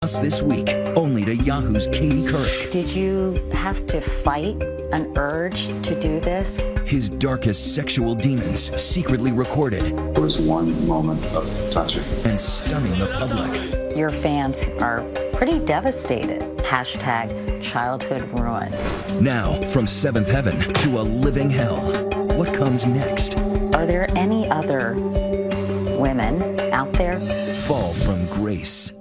Us this week, only to Yahoo's Katie Couric. Did you have to fight an urge to do this? His darkest sexual demons secretly recorded. There was one moment of touching. And stunning the public. Your fans are pretty devastated. Hashtag childhood ruined. Now, from seventh heaven to a living hell. What comes next? Are there any other women out there? Fall from grace.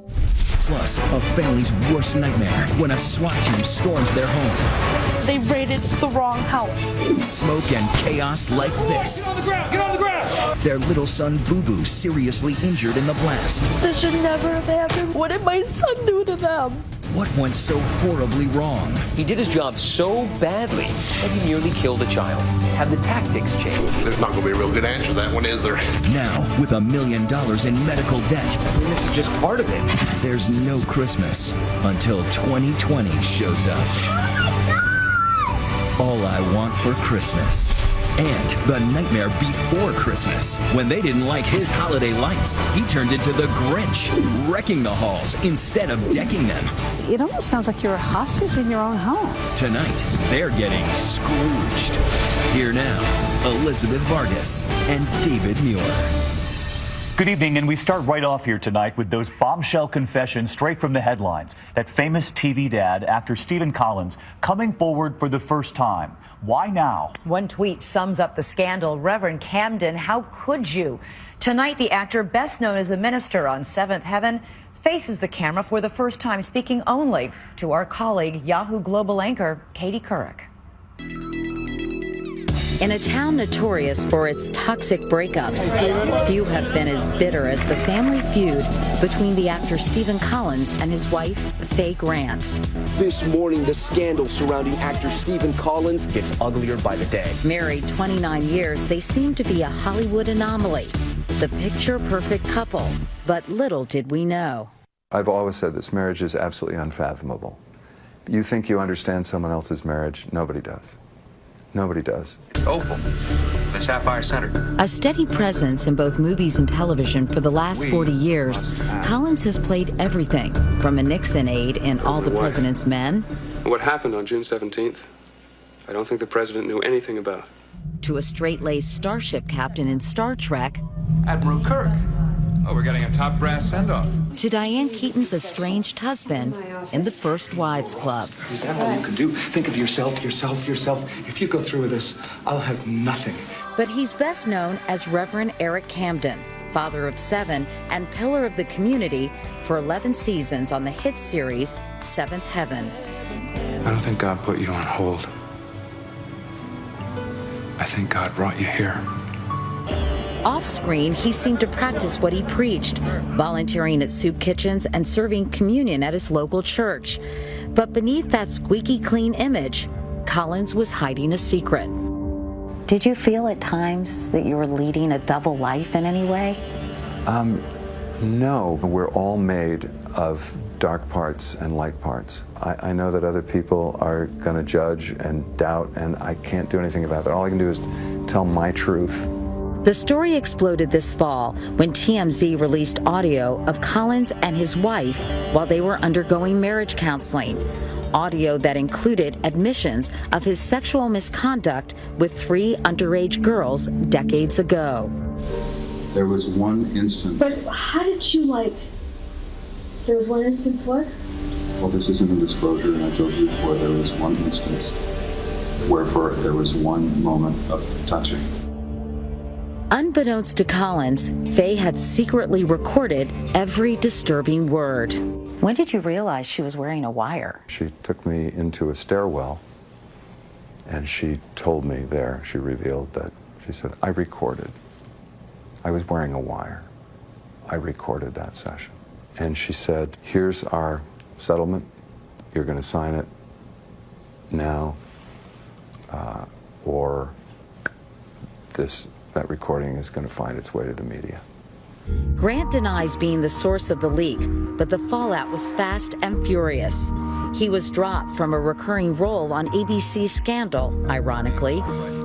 Plus, a family's worst nightmare when a SWAT team storms their home. They raided the wrong house. Smoke and chaos like this. Get on the ground! Get on the ground! Their little son, Boo Boo, seriously injured in the blast. This should never have happened. What did my son do to them? What went so horribly wrong? He did his job so badly that he nearly killed a child. Have the tactics changed? There's not going to be a real good answer to that one, is there? Now, with $1 million in medical debt. I mean, this is just part of it. There's no Christmas until 2020 shows up. All I Want for Christmas. And the nightmare before Christmas. When they didn't like his holiday lights, he turned into the Grinch, wrecking the halls instead of decking them. It almost sounds like you're a hostage in your own home. Tonight, they're getting Scrooged. Here now, Elizabeth Vargas and David Muir. Good evening, and we start right off here tonight with those bombshell confessions straight from the headlines. That famous TV dad, actor Stephen Collins, coming forward for the first time. Why now? One tweet sums up the scandal. Reverend Camden, how could you? Tonight, the actor, best known as the minister on Seventh Heaven, faces the camera for the first time, speaking only to our colleague, Yahoo Global anchor, Katie Couric. In a town notorious for its toxic breakups, few have been as bitter as the family feud between the actor Stephen Collins and his wife, Faye Grant. This morning, the scandal surrounding actor Stephen Collins gets uglier by the day. Married 29 years, they seem to be a Hollywood anomaly, the picture-perfect couple. But little did we know. I've always said this marriage is absolutely unfathomable. You think you understand someone else's marriage? Nobody does. Nobody does. Opal, the Sapphire Center. A steady presence in both movies and television for the last 40 years, Collins has played everything from a Nixon aide in All the President's Men. What happened on June 17th, I don't think the president knew anything about. To a straight-laced starship captain in Star Trek. Admiral Kirk. Oh, we're getting a top brass send-off. To Diane Keaton's estranged husband in The First Wives Club. Is that all you can do? Think of yourself. If you go through with this, I'll have nothing. But he's best known as Reverend Eric Camden, father of 7 and pillar of the community for 11 seasons on the hit series Seventh Heaven. I don't think God put you on hold. I think God brought you here. Off-screen, he seemed to practice what he preached, volunteering at soup kitchens and serving communion at his local church. But beneath that squeaky clean image, Collins was hiding a secret. Did you feel at times that you were leading a double life in any way? No. We're all made of dark parts and light parts. I know that other people are going to judge and doubt, and I can't do anything about that. All I can do is tell my truth. The story exploded this fall when TMZ released audio of Collins and his wife while they were undergoing marriage counseling. Audio that included admissions of his sexual misconduct with 3 underage girls decades ago. There was one instance. But how did you, there was one instance what? Well, this isn't a disclosure, and I told you before, there was one instance where there was one moment of touching. Unbeknownst to Collins, Faye had secretly recorded every disturbing word. When did you realize she was wearing a wire? She took me into a stairwell, and she told me there, she revealed that, she said, I recorded. I was wearing a wire. I recorded that session. And she said, here's our settlement. You're going to sign it now, or that recording is going to find its way to the media. Grant denies being the source of the leak, but the fallout was fast and furious. He was dropped from a recurring role on ABC's Scandal, ironically,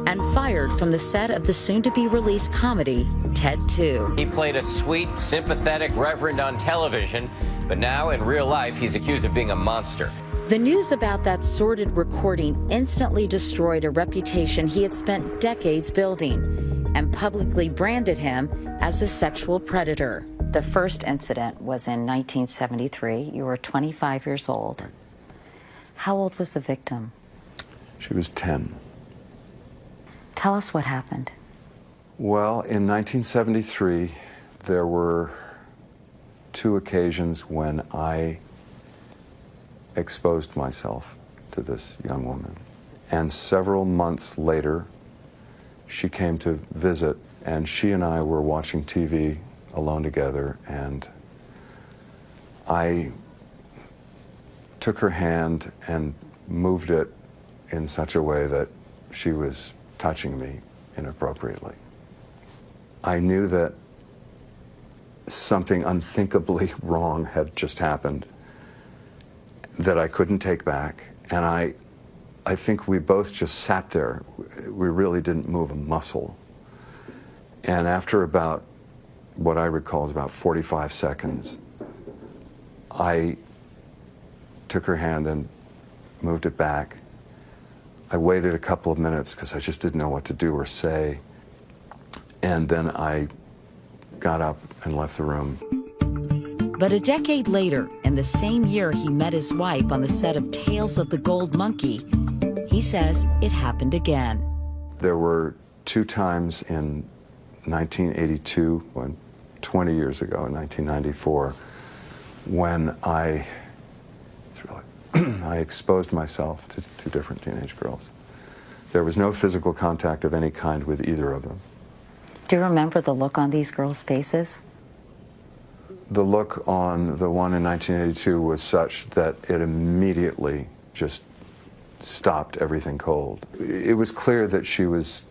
and fired from the set of the soon-to-be-released comedy, Ted 2. He played a sweet, sympathetic reverend on television. But now, in real life, he's accused of being a monster. The news about that sordid recording instantly destroyed a reputation he had spent decades building and publicly branded him as a sexual predator. The first incident was in 1973. You were 25 years old. How old was the victim? She was 10. Tell us what happened. Well, in 1973, there were 2 occasions when I exposed myself to this young woman. And several months later, she came to visit, and she and I were watching TV alone together, and I took her hand and moved it in such a way that she was touching me inappropriately. I knew that something unthinkably wrong had just happened that I couldn't take back, and I think we both just sat there. We really didn't move a muscle. And after about, what I recall is about 45 seconds, I took her hand and moved it back. I waited a couple of minutes because I just didn't know what to do or say. And then I got up and left the room. But a decade later, in the same year he met his wife on the set of Tales of the Gold Monkey, he says it happened again. There were 2 times in 1982, 20 years ago, in 1994, when I exposed myself to 2 different teenage girls. There was no physical contact of any kind with either of them. Do you remember the look on these girls' faces? The look on the one in 1982 was such that it immediately just stopped everything cold. It was clear that she was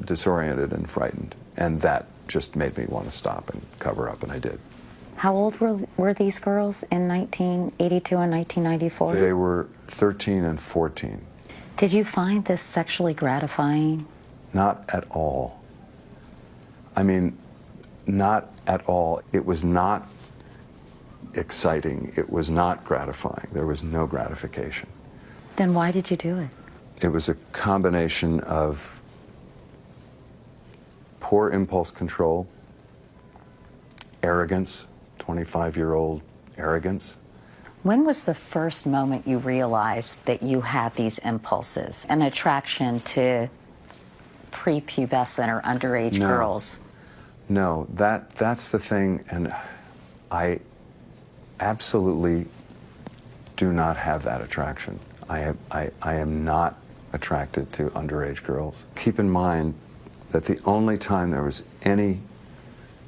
disoriented and frightened, and that just made me want to stop and cover up, and I did. How old were these girls in 1982 and 1994? They were 13 and 14. Did you find this sexually gratifying? Not at all. I mean, not at all. It was not exciting. It was not gratifying. There was no gratification. Then why did you do it? It was a combination of poor impulse control, arrogance, 25-year-old arrogance. When was the first moment you realized that you had these impulses, an attraction to prepubescent or underage girls? No, that's the thing, and I absolutely do not have that attraction. I am not attracted to underage girls. Keep in mind that the only time there was any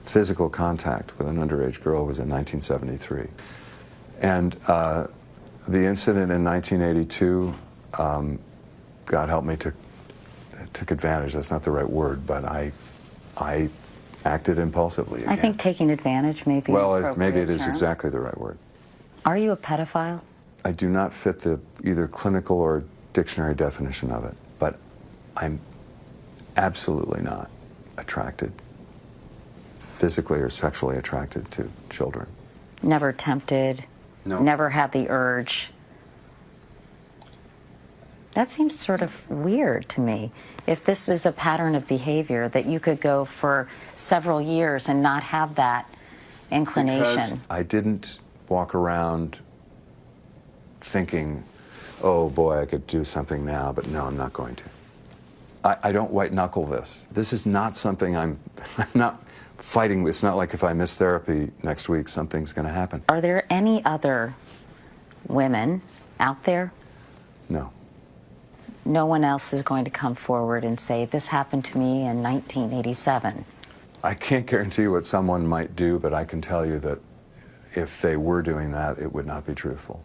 physical contact with an underage girl was in 1973. And the incident in 1982, God help me, took advantage. That's not the right word, but I acted impulsively again. I think taking advantage may be an appropriate maybe it is term. exactly the right word. Are you a pedophile? I do not fit the either clinical or dictionary definition of it, but I'm absolutely not attracted, physically or sexually attracted to children. Never tempted? No. Never had the urge? That seems sort of weird to me. If this is a pattern of behavior, that you could go for several years and not have that inclination. Because I didn't walk around thinking, oh boy, I could do something now, but no, I'm not going to. I don't white knuckle this. This is not something I'm not fighting with. It's not like if I miss therapy next week, something's going to happen. Are there any other women out there? No. No one else is going to come forward and say, this happened to me in 1987. I can't guarantee what someone might do, but I can tell you that if they were doing that, it would not be truthful.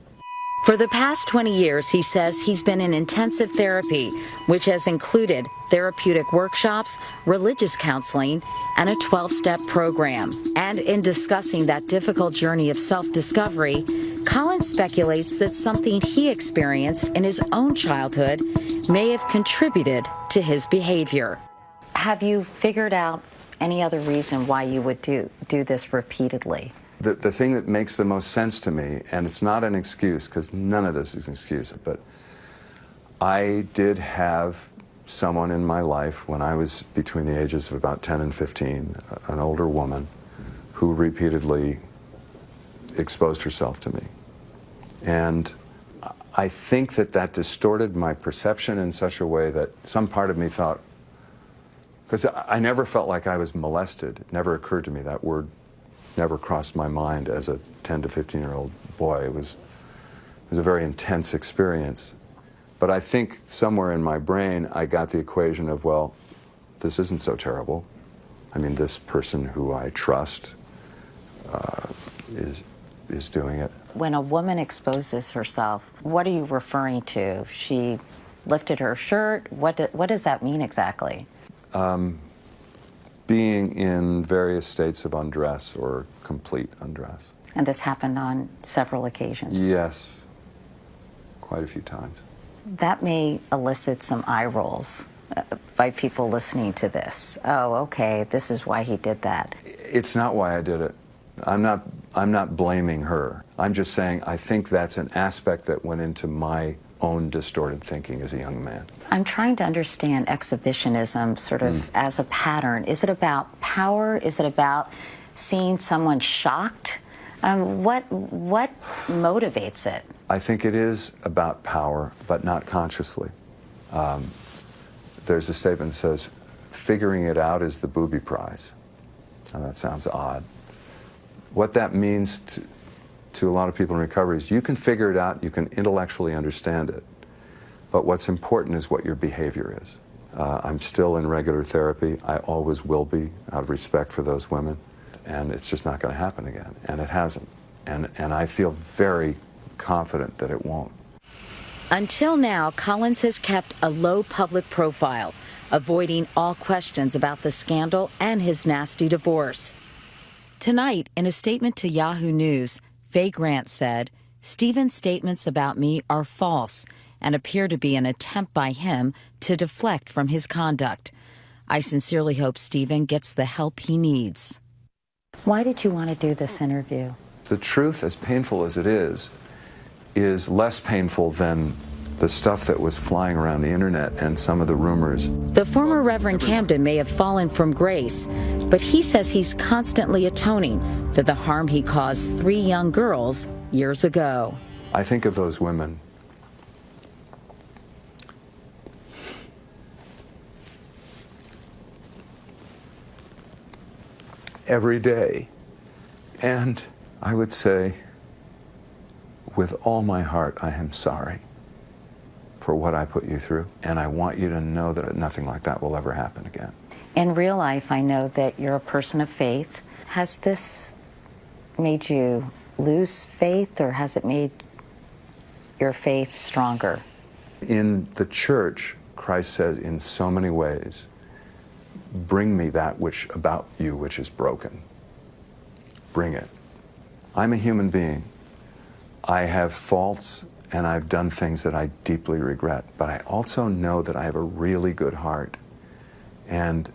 For the past 20 years, he says he's been in intensive therapy, which has included therapeutic workshops, religious counseling, and a 12-step program. And in discussing that difficult journey of self-discovery, Collins speculates that something he experienced in his own childhood may have contributed to his behavior. Have you figured out any other reason why you would do this repeatedly? The thing that makes the most sense to me, and it's not an excuse, because none of this is an excuse, but I did have someone in my life when I was between the ages of about 10 and 15, an older woman, who repeatedly exposed herself to me. And I think that distorted my perception in such a way that some part of me thought, because I never felt like I was molested. It never occurred to me. That word never crossed my mind as a 10 to 15-year-old boy. It was a very intense experience. But I think somewhere in my brain, I got the equation of, well, this isn't so terrible. I mean, this person who I trust is doing it. When a woman exposes herself, what are you referring to? She lifted her shirt? What does that mean exactly? Being in various states of undress or complete undress. And this happened on several occasions? Yes, quite a few times. That may elicit some eye rolls by people listening to this. Oh, okay, this is why he did that. It's not why I did it. I'm not blaming her. I'm just saying I think that's an aspect that went into my own distorted thinking as a young man. I'm trying to understand exhibitionism sort of as a pattern. Is it about power? Is it about seeing someone shocked? What motivates it? I think it is about power, but not consciously. There's a statement that says, figuring it out is the booby prize. And that sounds odd. What that means to a lot of people in recovery is you can figure it out, you can intellectually understand it, but what's important is what your behavior is. I'm still in regular therapy. I always will be, out of respect for those women, and it's just not going to happen again, and it hasn't. And I feel very confident that it won't. Until now, Collins has kept a low public profile, avoiding all questions about the scandal and his nasty divorce. Tonight, in a statement to Yahoo News, Faye Grant said, "Stephen's statements about me are false and appear to be an attempt by him to deflect from his conduct. I sincerely hope Stephen gets the help he needs." Why did you want to do this interview? The truth, as painful as it is less painful than the stuff that was flying around the internet and some of the rumors. The former Reverend Camden may have fallen from grace, but he says he's constantly atoning for the harm he caused 3 young girls years ago. I think of those women every day, and I would say, with all my heart, I am sorry for what I put you through, and I want you to know that nothing like that will ever happen again. In real life, I know that you're a person of faith. Has this made you lose faith, or has it made your faith stronger? In the church, Christ says in so many ways, bring me that which about you which is broken. Bring it. I'm a human being. I have faults, and I've done things that I deeply regret, but I also know that I have a really good heart, and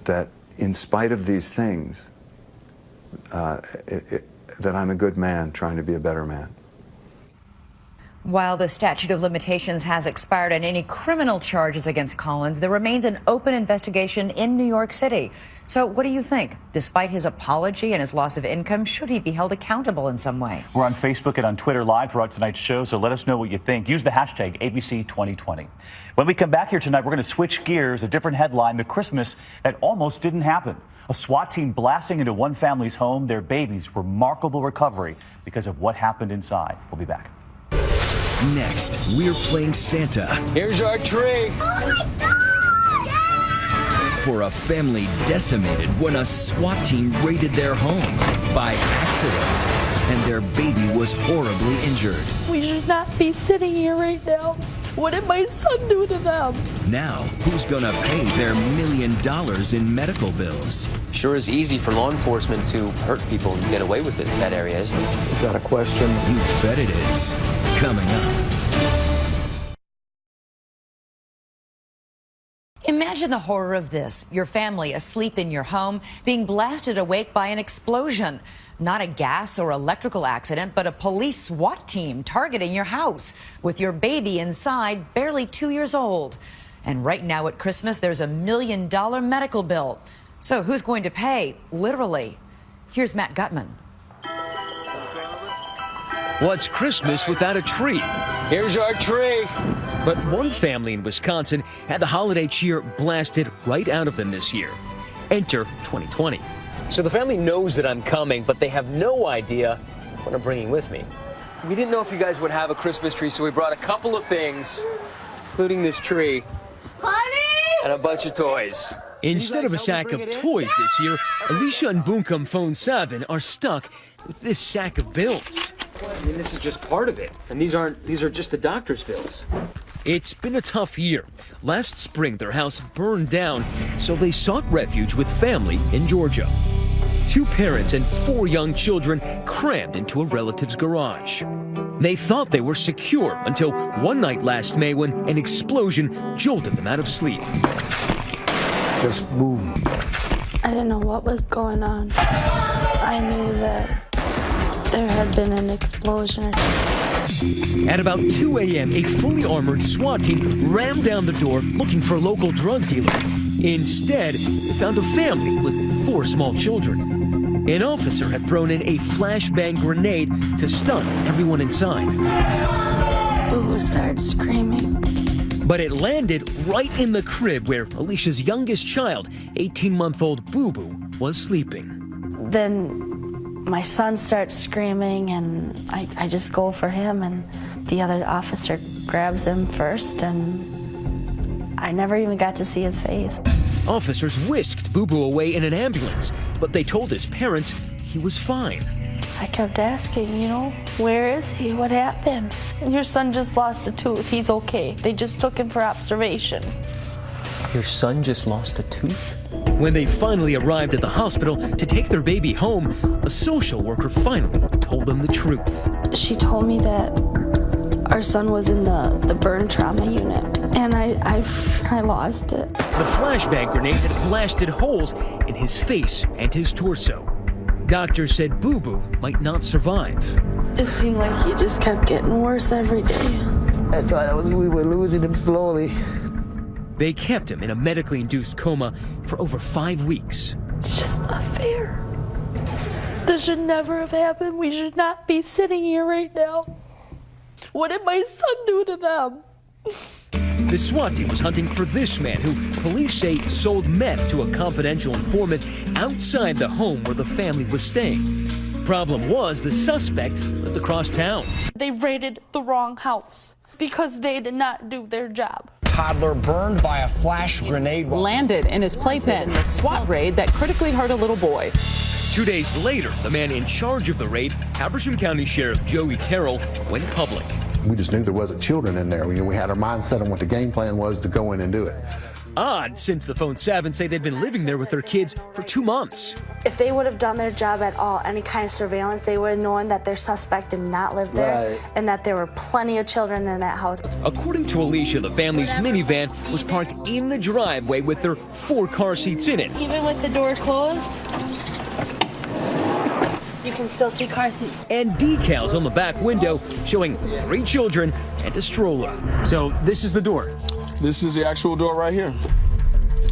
that in spite of these things, that I'm a good man trying to be a better man. While the statute of limitations has expired on any criminal charges against Collins, there remains an open investigation in New York City. So what do you think? Despite his apology and his loss of income, should he be held accountable in some way? We're on Facebook and on Twitter live throughout tonight's show, so let us know what you think. Use the hashtag ABC2020. When we come back here tonight, we're going to switch gears. A different headline, the Christmas that almost didn't happen. A SWAT team blasting into one family's home, their baby's remarkable recovery because of what happened inside. We'll be back. Next, we're playing Santa. Here's our tree. Oh my God! Yeah! For a family decimated when a SWAT team raided their home by accident, and their baby was horribly injured. We should not be sitting here right now. What did my son do to them? Now, who's gonna pay their $1 million in medical bills? Sure is easy for law enforcement to hurt people and get away with it in that area, isn't it? Is that a question? You bet it is. Coming up. Imagine the horror of this. Your family asleep in your home, being blasted awake by an explosion. Not a gas or electrical accident, but a police SWAT team targeting your house with your baby inside, barely 2 years old. And right now at Christmas, there's $1 million medical bill. So who's going to pay? Literally. Here's Matt Gutman. What's Christmas without a tree? Here's our tree. But one family in Wisconsin had the holiday cheer blasted right out of them this year. Enter 2020. So the family knows that I'm coming, but they have no idea what I'm bringing with me. We didn't know if you guys would have a Christmas tree, so we brought a couple of things, including this tree. Honey! And a bunch of toys. Instead of a sack of toys this year, Alicia and Bunkum Phone 7 are stuck with this sack of bills. I mean, this is just part of it, and these are just the doctor's bills. It's been a tough year. Last spring, their house burned down, so they sought refuge with family in Georgia. 2 parents and 4 young children crammed into a relative's garage. They thought they were secure until one night last May when an explosion jolted them out of sleep. Just boom. I didn't know what was going on. I knew that there had been an explosion. At about 2 a.m., a fully armored SWAT team rammed down the door looking for a local drug dealer. Instead, they found a family with 4 small children. An officer had thrown in a flashbang grenade to stun everyone inside. Boo started screaming. But it landed right in the crib where Alicia's youngest child, 18-month-old Boo Boo, was sleeping. Then my son starts screaming, and I just go for him, and the other officer grabs him first, and I never even got to see his face. Officers whisked Boo Boo away in an ambulance, but they told his parents he was fine. I kept asking, where is he? What happened? Your son just lost a tooth. He's okay. They just took him for observation. Your son just lost a tooth? When they finally arrived at the hospital to take their baby home, a social worker finally told them the truth. She told me that our son was in the burn trauma unit, and I lost it. The flashbang grenade had blasted holes in his face and his torso. Doctors said Boo Boo might not survive. It seemed like he just kept getting worse every day. That's why we were losing him slowly. They kept him in a medically induced coma for over 5 weeks. It's just not fair. This should never have happened. We should not be sitting here right now. What did my son do to them? The SWAT team was hunting for this man who police say sold meth to a confidential informant outside the home where the family was staying. Problem was, the suspect lived across town. They raided the wrong house because they did not do their job. Toddler burned by a flash grenade while landed in his playpen in a SWAT raid that critically hurt a little boy. 2 days later, the man in charge of the raid, Habersham County Sheriff Joey Terrell, went public. We just knew there wasn't children in there. We had our mindset on what the game plan was to go in and do it. Odd, since the Phone 7 say they'd been living there with their kids for 2 months. If they would have done their job at all, any kind of surveillance, they would have known that their suspect did not live there and that there were plenty of children in that house. According to Alicia, the family's minivan was parked in the driveway with their 4 car seats in it. Even with the door closed, you can still see car seats. And decals on the back window showing 3 children and a stroller. So this is the door. This is the actual door right here.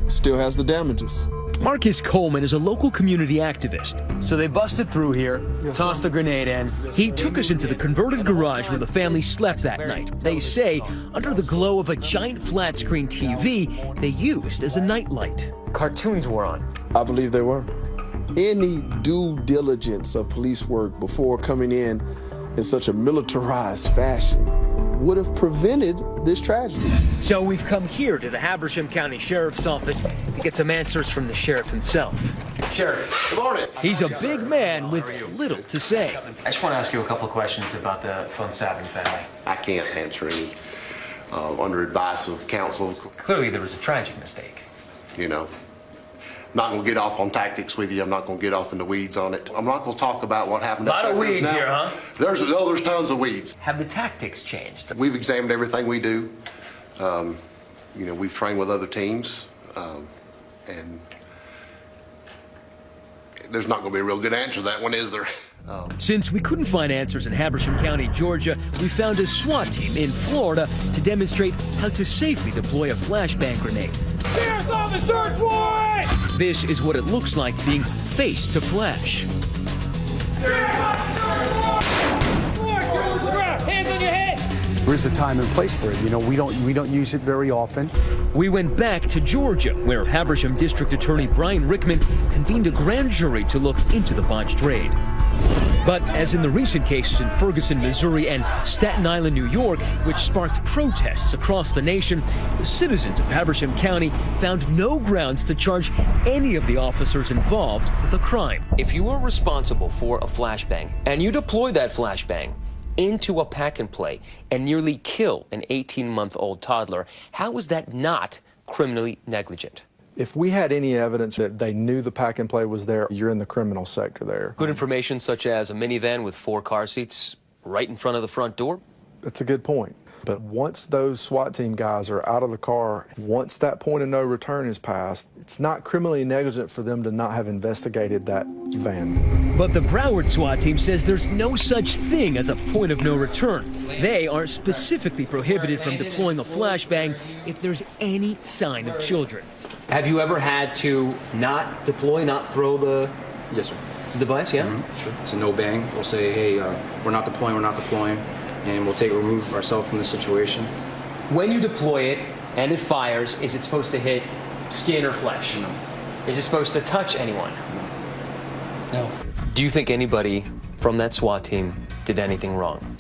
Still has the damages. Marcus Coleman is a local community activist. So they busted through here, tossed a grenade in. He took us into the converted garage where the family slept that night. They say, under the glow of a giant flat-screen TV they used as a nightlight. Cartoons were on. I believe they were. Any due diligence of police work before coming in such a militarized fashion would have prevented this tragedy. So we've come here to the Habersham County Sheriff's Office to get some answers from the sheriff himself. Sheriff, good morning. He's a big man with little to say. I just want to ask you a couple of questions about the Phone 7 family. I can't answer any under advice of counsel. Clearly there was a tragic mistake. Not going to get off on tactics with you. I'm not going to get off in the weeds on it. I'm not going to talk about what happened. A lot of weeds here, huh? There's tons of weeds. Have the tactics changed? We've examined everything we do. We've trained with other teams. And there's not going to be a real good answer to that one, is there? Since we couldn't find answers in Habersham County, Georgia, we found a SWAT team in Florida to demonstrate how to safely deploy a flashbang grenade. Here's on the search warrant! This is what it looks like being face to flash. Hands on your head! There's a time and place for it. You know, we don't use it very often. We went back to Georgia, where Habersham District Attorney Brian Rickman convened a grand jury to look into the botched raid. But as in the recent cases in Ferguson, Missouri, and Staten Island, New York, which sparked protests across the nation, the citizens of Habersham County found no grounds to charge any of the officers involved with a crime. If you are responsible for a flashbang and you deploy that flashbang into a pack and play and nearly kill an 18-month-old toddler, how is that not criminally negligent? If we had any evidence that they knew the pack and play was there, you're in the criminal sector there. Good information such as a minivan with 4 car seats right in front of the front door? That's a good point. But once those SWAT team guys are out of the car, once that point of no return is passed, it's not criminally negligent for them to not have investigated that van. But the Broward SWAT team says there's no such thing as a point of no return. They are specifically prohibited from deploying a flashbang if there's any sign of children. Have you ever had to not deploy, not throw the device? Yeah? Sure. It's a no bang. We'll say, hey, we're not deploying, and we'll remove ourselves from the situation. When you deploy it and it fires, is it supposed to hit skin or flesh? No. Is it supposed to touch anyone? No. Do you think anybody from that SWAT team did anything wrong?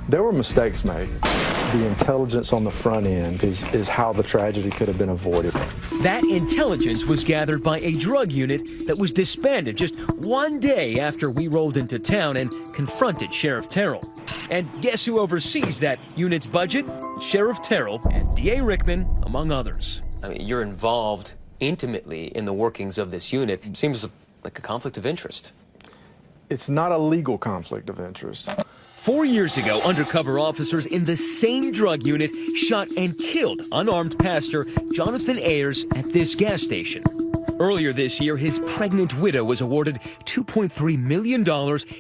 There were mistakes made. The intelligence on the front end is how the tragedy could have been avoided. That intelligence was gathered by a drug unit that was disbanded just one day after we rolled into town and confronted Sheriff Terrell. And guess who oversees that unit's budget? Sheriff Terrell and DA Rickman, among others. I mean, you're involved intimately in the workings of this unit. It seems like a conflict of interest. It's not a legal conflict of interest. 4 years ago, undercover officers in the same drug unit shot and killed unarmed pastor Jonathan Ayers at this gas station. Earlier this year, his pregnant widow was awarded $2.3 million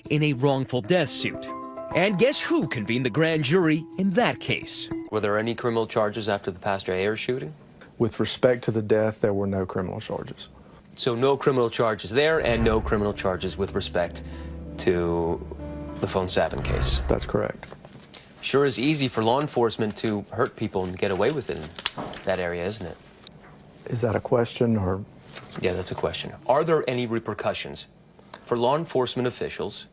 in a wrongful death suit. And guess who convened the grand jury in that case? Were there any criminal charges after the Pastor Ayers shooting? With respect to the death, there were no criminal charges. So no criminal charges there and no criminal charges with respect to the phone Savin case? That's correct. Sure is easy for law enforcement to hurt people and get away with it in that area, isn't it? Is that a question or? Yeah, that's a question. Are there any repercussions for law enforcement officials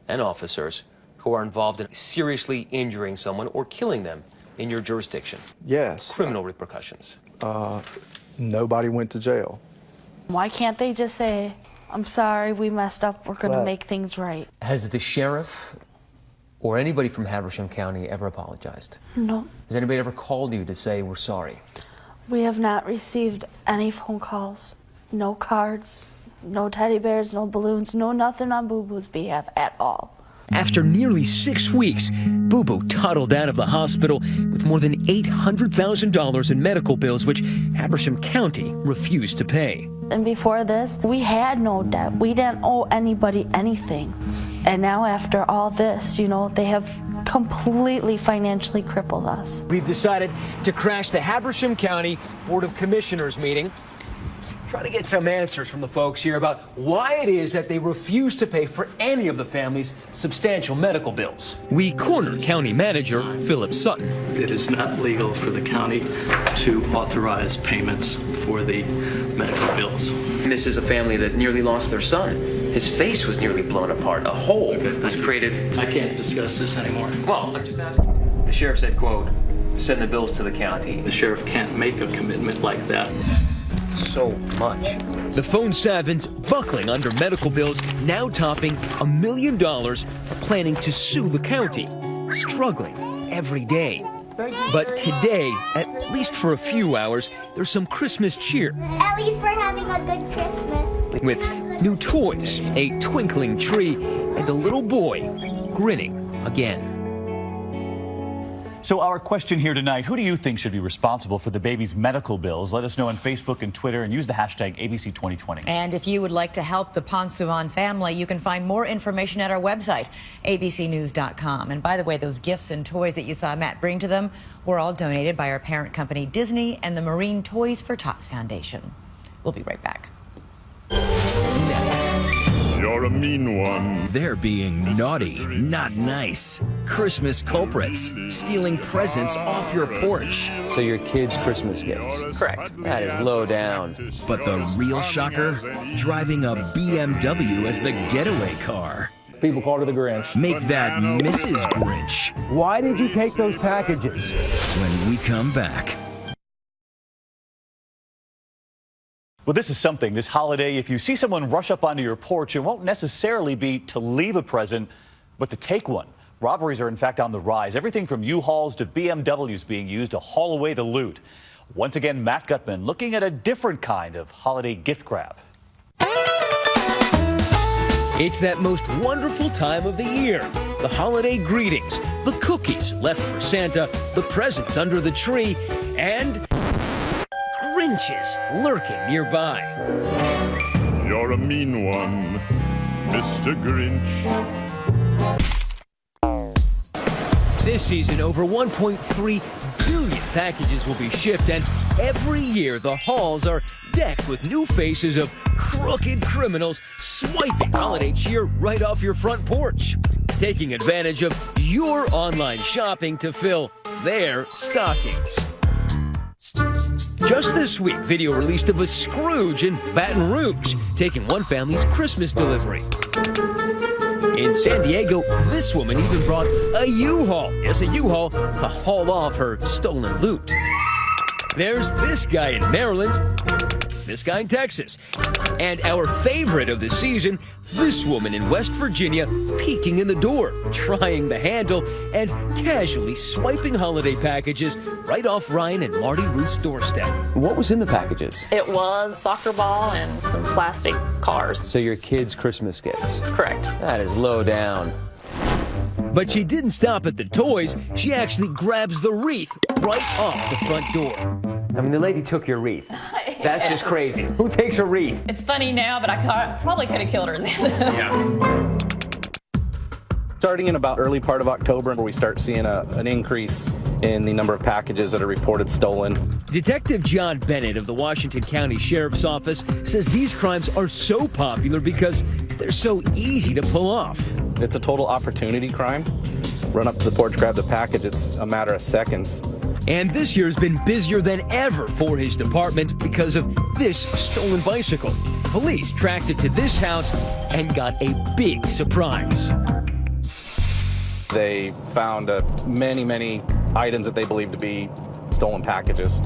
and officers who are involved in seriously injuring someone or killing them in your jurisdiction? Yes. Criminal repercussions? Nobody went to jail. Why can't they just say, I'm sorry, we messed up, we're going to make things right? Has the sheriff or anybody from Habersham County ever apologized? No. Has anybody ever called you to say we're sorry? We have not received any phone calls, no cards, no teddy bears, no balloons, no nothing on Boo Boo's behalf at all. After nearly 6 weeks, Boo Boo toddled out of the hospital with more than $800,000 in medical bills, which Habersham County refused to pay. And before this, we had no debt. We didn't owe anybody anything. And now after all this, you know, they have completely financially crippled us. We've decided to crash the Habersham County Board of Commissioners meeting. Try to get some answers from the folks here about why it is that they refuse to pay for any of the family's substantial medical bills. We cornered County Manager Philip Sutton. It is not legal for the county to authorize payments for the medical bills. This is a family that nearly lost their son. His face was nearly blown apart. A hole was created. I can't discuss this anymore. Well, I'm just asking. The sheriff said, quote, send the bills to the county. The sheriff can't make a commitment like that. So much. The phone Savins buckling under medical bills, now topping $1 million, are planning to sue the county, struggling every day. But today, at least for a few hours, there's some Christmas cheer. At least we're having a good Christmas. With new toys, a twinkling tree, and a little boy grinning again. So our question here tonight, who do you think should be responsible for the baby's medical bills? Let us know on Facebook and Twitter and use the hashtag ABC2020. And if you would like to help the Ponsuvan family, you can find more information at our website, abcnews.com. And by the way, those gifts and toys that you saw Matt bring to them were all donated by our parent company, Disney, and the Marine Toys for Tots Foundation. We'll be right back. Next. You're a mean one. They're being naughty, not nice. Christmas culprits, stealing presents off your porch. So your kids' Christmas gifts. Correct. That is low down. But the real shocker? Driving a BMW as the getaway car. People call her the Grinch. Make that Mrs. Grinch. Why did you take those packages? When we come back. Well, this is something. This holiday, if you see someone rush up onto your porch, it won't necessarily be to leave a present, but to take one. Robberies are, in fact, on the rise. Everything from U-Hauls to BMWs being used to haul away the loot. Once again, Matt Gutman looking at a different kind of holiday gift grab. It's that most wonderful time of the year. The holiday greetings, the cookies left for Santa, the presents under the tree, and Grinches lurking nearby. You're a mean one, Mr. Grinch. This season, over 1.3 billion packages will be shipped, and every year the halls are decked with new faces of crooked criminals swiping holiday cheer right off your front porch, taking advantage of your online shopping to fill their stockings. Just this week, video released of a Scrooge in Baton Rouge taking one family's Christmas delivery. In San Diego, this woman even brought a U-Haul. Yes, a U-Haul to haul off her stolen loot. There's this guy in Maryland, this guy in Texas, and our favorite of the season, this woman in West Virginia peeking in the door, trying the handle, and casually swiping holiday packages right off Ryan and Marty Ruth's doorstep. What was in the packages? It was a soccer ball and some plastic cars. So your kids' Christmas gifts. Correct. That is low down. But she didn't stop at the toys. She actually grabs the wreath right off the front door. I mean, the lady took your wreath. That's just crazy. Who takes a wreath? It's funny now, but I probably could have killed her then. Yeah. Starting in about early part of October, where we start seeing an increase in the number of packages that are reported stolen. Detective John Bennett of the Washington County Sheriff's Office says these crimes are so popular because they're so easy to pull off. It's a total opportunity crime. Run up to the porch, grab the package, it's a matter of seconds. And this year's been busier than ever for his department because of this stolen bicycle. Police tracked it to this house and got a big surprise. They found many items that they believe to be stolen packages.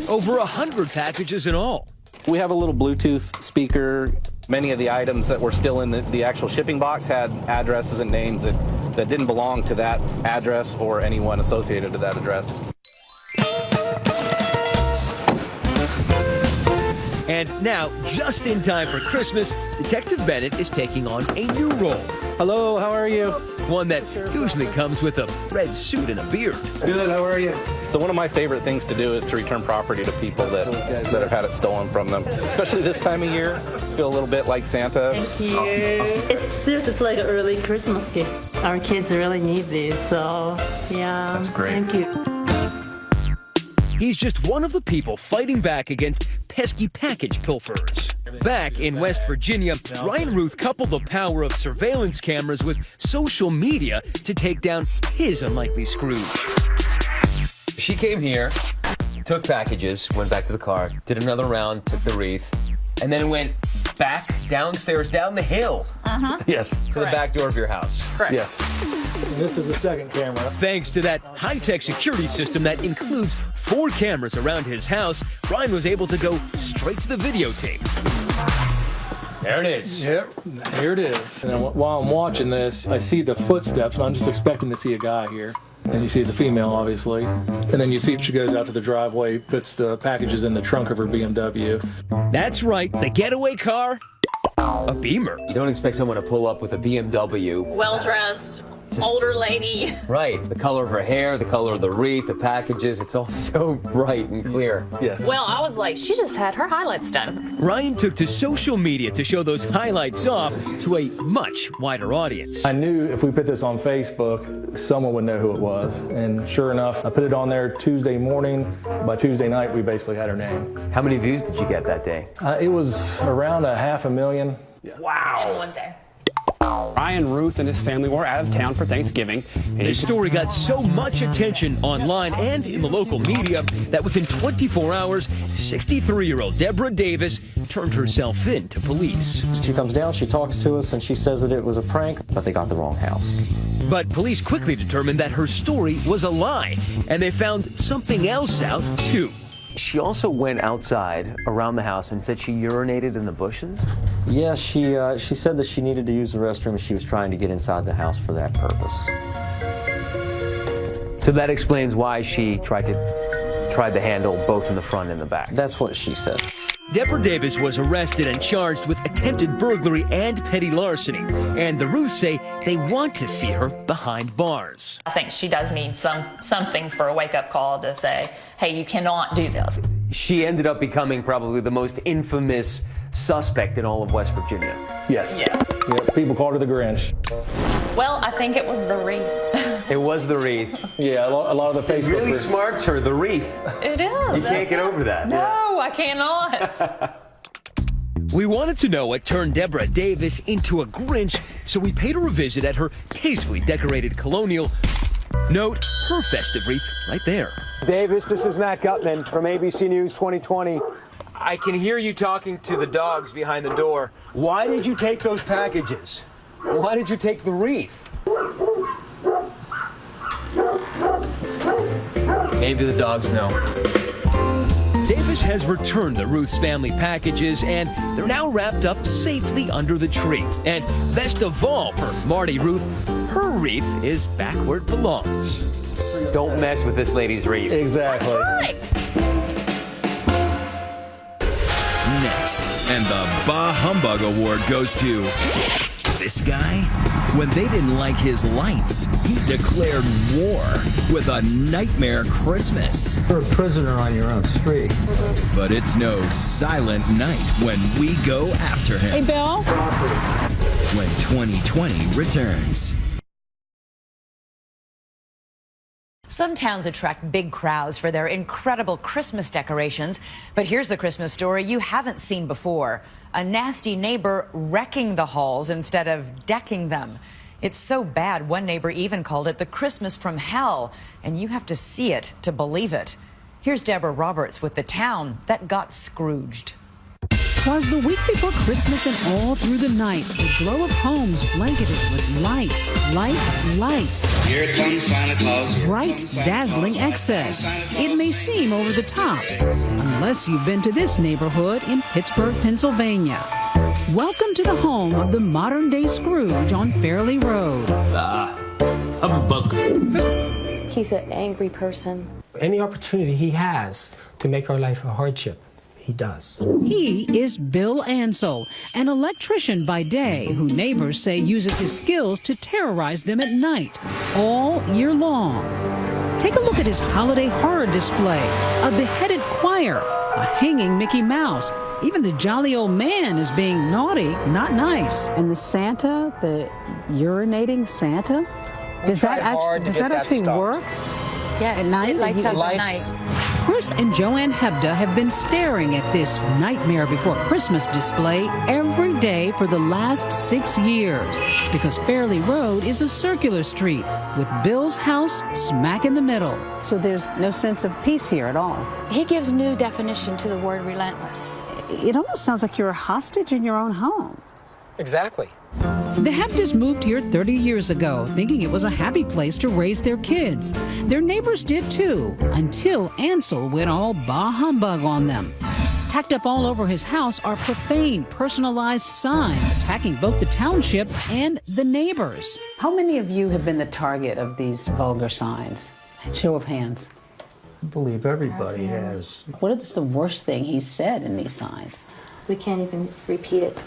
Over 100 packages in all. We have a little Bluetooth speaker. Many of the items that were still in the actual shipping box had addresses and names that didn't belong to that address or anyone associated to that address. And now, just in time for Christmas, Detective Bennett is taking on a new role. Hello, how are you? One that usually comes with a red suit and a beard. Good, how are you? So one of my favorite things to do is to return property to people that have had it stolen from them. Especially this time of year, feel a little bit like Santa. Thank you. It's like an early Christmas gift. Our kids really need these, so yeah. That's great. Thank you. He's just one of the people fighting back against pesky package pilferers. Back in West Virginia, Ryan Ruth coupled the power of surveillance cameras with social media to take down his unlikely Scrooge. She came here, took packages, went back to the car, did another round, took the wreath, and then went back downstairs, down the hill. Yes. To the back door of your house. Correct. Yes. And this is the second camera. Thanks to that high-tech security system that includes 4 cameras around his house, Ryan was able to go straight to the videotape. There it is. Yep, here it is. And then while I'm watching this, I see the footsteps, and I'm just expecting to see a guy here. And you see it's a female, obviously. And then you see she goes out to the driveway, puts the packages in the trunk of her BMW. That's right, the getaway car, a Beamer. You don't expect someone to pull up with a BMW. Well-dressed, older lady. Right. The color of her hair, the color of the wreath, the packages, it's all so bright and clear. Yes. Well, I was like, she just had her highlights done. Ryan took to social media to show those highlights off to a much wider audience. I knew if we put this on Facebook, someone would know who it was. And sure enough, I put it on there Tuesday morning. By Tuesday night, we basically had her name. How many views did you get that day? It was around 500,000. Yeah. Wow. In one day. Ryan, Ruth, and his family were out of town for Thanksgiving. His story got so much attention online and in the local media that within 24 hours, 63-year-old Deborah Davis turned herself in to police. She comes down, she talks to us, and she says that it was a prank, but they got the wrong house. But police quickly determined that her story was a lie, and they found something else out, too. She also went outside around the house and said she urinated in the bushes? Yeah, she said that she needed to use the restroom and she was trying to get inside the house for that purpose. So that explains why she tried the handle both in the front and the back. That's what she said. Deborah Davis was arrested and charged with attempted burglary and petty larceny. And the Ruths say they want to see her behind bars. I think she does need something for a wake-up call to say, hey, you cannot do this. She ended up becoming probably the most infamous suspect in all of West Virginia. Yes. Yeah. Yep. People called her the Grinch. Well, I think it was the wreath. It was the wreath. Yeah, a lot of the Facebook. It really smarts her, the wreath. It is. You can't get over that. No, I cannot. We wanted to know what turned Deborah Davis into a Grinch, so we paid her a visit at her tastefully decorated colonial. Note her festive wreath right there. Davis, this is Matt Gutman from ABC News 2020. I can hear you talking to the dogs behind the door. Why did you take those packages? Why did you take the wreath? Maybe the dogs know. Davis has returned the Ruth's family packages, and they're now wrapped up safely under the tree. And best of all for Marty Ruth, her wreath is back where it belongs. Don't mess with this lady's wreath. Exactly. Right. Next, and the Bah Humbug Award goes to this guy. When they didn't like his lights, he declared war with a nightmare Christmas. You're a prisoner on your own street. But it's no silent night when we go after him. Hey, Bill. When 2020 returns. Some towns attract big crowds for their incredible Christmas decorations, but here's the Christmas story you haven't seen before. A nasty neighbor wrecking the halls instead of decking them. It's so bad, one neighbor even called it the Christmas from hell, and you have to see it to believe it. Here's Deborah Roberts with the town that got Scrooged. 'Twas the week before Christmas, and all through the night, the glow of homes blanketed with lights, lights, lights. Here comes Santa Claus. Bright, dazzling excess. It may seem over the top, unless you've been to this neighborhood in Pittsburgh, Pennsylvania. Welcome to the home of the modern-day Scrooge on Fairley Road. Humbug. He's an angry person. Any opportunity he has to make our life a hardship, he does. He is Bill Ansell, an electrician by day who neighbors say uses his skills to terrorize them at night, all year long. Take a look at his holiday horror display, a beheaded choir, a hanging Mickey Mouse. Even the jolly old man is being naughty, not nice. And the Santa, the urinating Santa, does that actually work? Yes, at night? it lights up at night. Chris and Joanne Hebda have been staring at this Nightmare Before Christmas display every day for the last 6 years because Fairley Road is a circular street with Bill's house smack in the middle. So there's no sense of peace here at all. He gives new definition to the word relentless. It almost sounds like you're a hostage in your own home. Exactly. The Hebdas moved here 30 years ago, thinking it was a happy place to raise their kids. Their neighbors did too, until Ansell went all bah humbug on them. Tacked up all over his house are profane, personalized signs attacking both the township and the neighbors. How many of you have been the target of these vulgar signs? Show of hands. I believe everybody has. What is the worst thing he said in these signs? We can't even repeat it.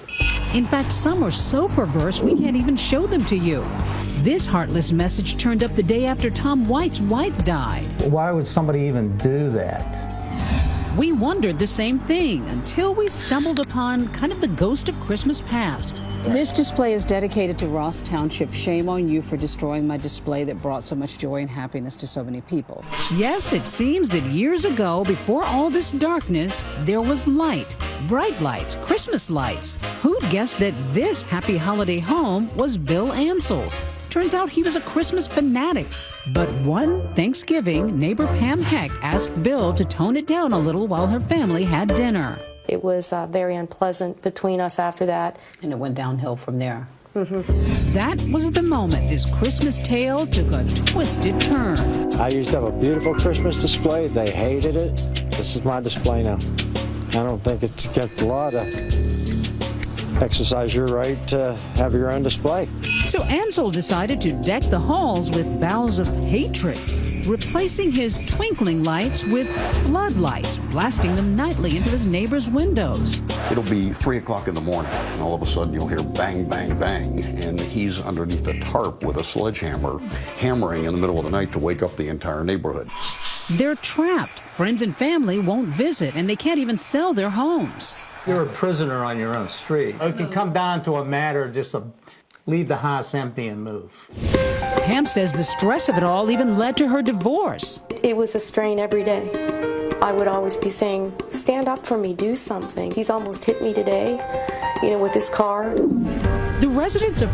In fact, some are so perverse we can't even show them to you. This heartless message turned up the day after Tom White's wife died. Why would somebody even do that? We wondered the same thing until we stumbled upon kind of the ghost of Christmas past. This display is dedicated to Ross Township. Shame on you for destroying my display that brought so much joy and happiness to so many people. Yes, it seems that years ago, before all this darkness, there was light, bright lights, Christmas lights. Who'd guess that this happy holiday home was Bill Ansel's? Turns out he was a Christmas fanatic. But one Thanksgiving, neighbor Pam Heck asked Bill to tone it down a little while her family had dinner. It was very unpleasant between us after that. And it went downhill from there. That was the moment this Christmas tale took a twisted turn. I used to have a beautiful Christmas display. They hated it. This is my display now. I don't think it's against the law to exercise your right to have your own display. So Ansel decided to deck the halls with boughs of hatred, replacing his twinkling lights with floodlights, blasting them nightly into his neighbors' windows. It'll be 3 o'clock in the morning, and all of a sudden you'll hear bang, bang, bang, and he's underneath a tarp with a sledgehammer, hammering in the middle of the night to wake up the entire neighborhood. They're trapped. Friends and family won't visit, and they can't even sell their homes. You're a prisoner on your own street. It can come down to a matter of just leave the house empty and move. Pam says the stress of it all even led to her divorce. It was a strain every day. I would always be saying, stand up for me, do something. He's almost hit me today, with his car. The residents of